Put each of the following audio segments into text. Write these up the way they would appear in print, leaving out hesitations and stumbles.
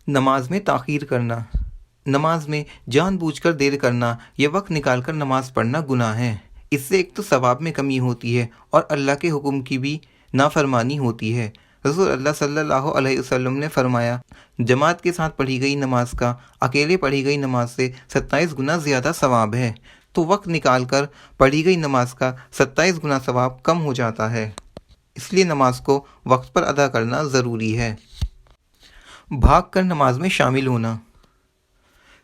نماز میں تاخیر کرنا۔ نماز میں جان بوجھ کر دیر کرنا یا وقت نکال کر نماز پڑھنا گناہ ہے۔ اس سے ایک تو ثواب میں کمی ہوتی ہے اور اللہ کے حکم کی بھی نافرمانی ہوتی ہے۔ رسول اللہ صلی اللہ علیہ وسلم نے فرمایا، جماعت کے ساتھ پڑھی گئی نماز کا اکیلے پڑھی گئی نماز سے 27 گنا زیادہ ثواب ہے، تو وقت نکال کر پڑھی گئی نماز کا 27 گنا ثواب کم ہو جاتا ہے۔ اس لیے نماز کو وقت پر ادا کرنا ضروری ہے۔ بھاگ کر نماز میں شامل ہونا۔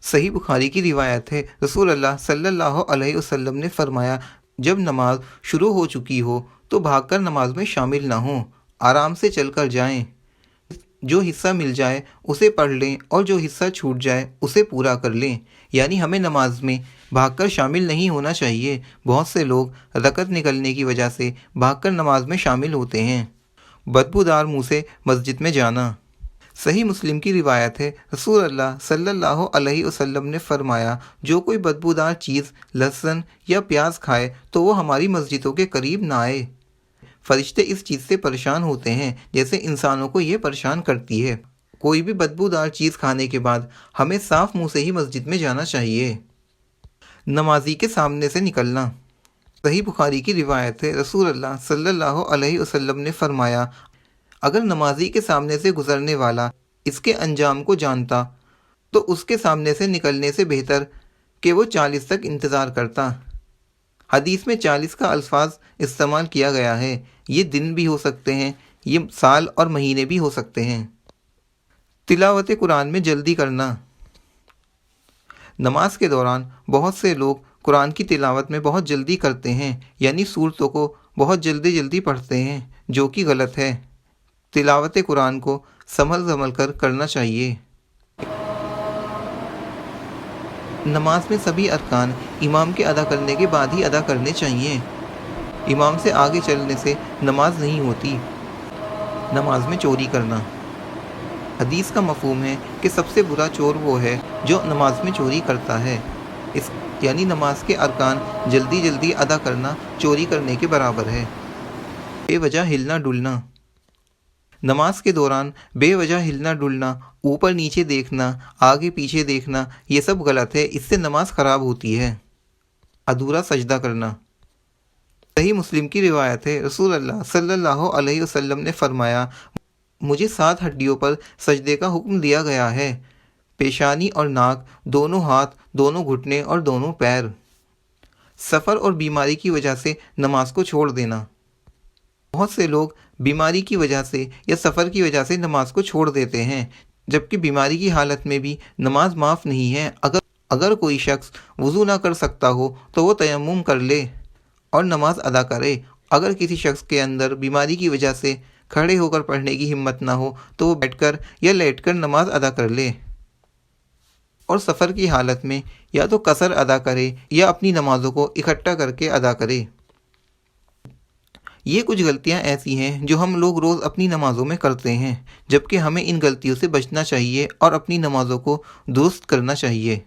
صحیح بخاری کی روایت ہے، رسول اللہ صلی اللہ علیہ وسلم نے فرمایا، جب نماز شروع ہو چکی ہو تو بھاگ کر نماز میں شامل نہ ہوں، آرام سے چل کر جائیں، جو حصہ مل جائے اسے پڑھ لیں اور جو حصہ چھوٹ جائے اسے پورا کر لیں۔ یعنی ہمیں نماز میں بھاگ کر شامل نہیں ہونا چاہیے۔ بہت سے لوگ رکعت نکلنے کی وجہ سے بھاگ کر نماز میں شامل ہوتے ہیں۔ بدبودار منہ سے مسجد میں جانا۔ صحیح مسلم کی روایت ہے، رسول اللہ صلی اللہ علیہ وسلم نے فرمایا، جو کوئی بدبودار چیز لہسن یا پیاز کھائے تو وہ ہماری مسجدوں کے قریب نہ آئے۔ فرشتے اس چیز سے پریشان ہوتے ہیں جیسے انسانوں کو یہ پریشان کرتی ہے۔ کوئی بھی بدبودار چیز کھانے کے بعد ہمیں صاف منہ سے ہی مسجد میں جانا چاہیے۔ نمازی کے سامنے سے نکلنا۔ صحیح بخاری کی روایت ہے، رسول اللہ صلی اللہ علیہ وسلم نے فرمایا، اگر نمازی کے سامنے سے گزرنے والا اس کے انجام کو جانتا تو اس کے سامنے سے نکلنے سے بہتر کہ وہ 40 تک انتظار کرتا۔ حدیث میں 40 کا الفاظ استعمال کیا گیا ہے۔ یہ دن بھی ہو سکتے ہیں، یہ سال اور مہینے بھی ہو سکتے ہیں۔ تلاوت قرآن میں جلدی کرنا۔ نماز کے دوران بہت سے لوگ قرآن کی تلاوت میں بہت جلدی کرتے ہیں، یعنی سورتوں کو بہت جلدی پڑھتے ہیں، جو کہ غلط ہے۔ تلاوت قرآن کو سنبھل کر کرنا چاہیے۔ نماز میں سبھی ارکان امام کے ادا کرنے کے بعد ہی ادا کرنے چاہیے۔ امام سے آگے چلنے سے نماز نہیں ہوتی۔ نماز میں چوری کرنا۔ حدیث کا مفہوم ہے کہ سب سے برا چور وہ ہے جو نماز میں چوری کرتا ہے، یعنی نماز کے ارکان جلدی ادا کرنا چوری کرنے کے برابر ہے۔ بے وجہ ہلنا ڈلنا۔ نماز کے دوران بے وجہ ہلنا ڈلنا، اوپر نیچے دیکھنا، آگے پیچھے دیکھنا، یہ سب غلط ہے، اس سے نماز خراب ہوتی ہے۔ ادھورا سجدہ کرنا۔ صحیح مسلم کی روایت ہے، رسول اللہ صلی اللہ علیہ وسلم نے فرمایا، مجھے 7 ہڈیوں پر سجدے کا حکم دیا گیا ہے، پیشانی اور ناک، دونوں ہاتھ، دونوں گھٹنے اور دونوں پیر۔ سفر اور بیماری کی وجہ سے نماز کو چھوڑ دینا۔ بہت سے لوگ بیماری کی وجہ سے یا سفر کی وجہ سے نماز کو چھوڑ دیتے ہیں، جبکہ بیماری کی حالت میں بھی نماز معاف نہیں ہے۔ اگر کوئی شخص وضو نہ کر سکتا ہو تو وہ تیمم کر لے اور نماز ادا کرے۔ اگر کسی شخص کے اندر بیماری کی وجہ سے کھڑے ہو کر پڑھنے کی ہمت نہ ہو تو وہ بیٹھ کر یا لیٹ کر نماز ادا کر لے، اور سفر کی حالت میں یا تو قصر ادا کرے یا اپنی نمازوں کو اکٹھا کر کے ادا کرے۔ یہ کچھ غلطیاں ایسی ہیں جو ہم لوگ روز اپنی نمازوں میں کرتے ہیں، جبکہ ہمیں ان غلطیوں سے بچنا چاہیے اور اپنی نمازوں کو درست کرنا چاہیے۔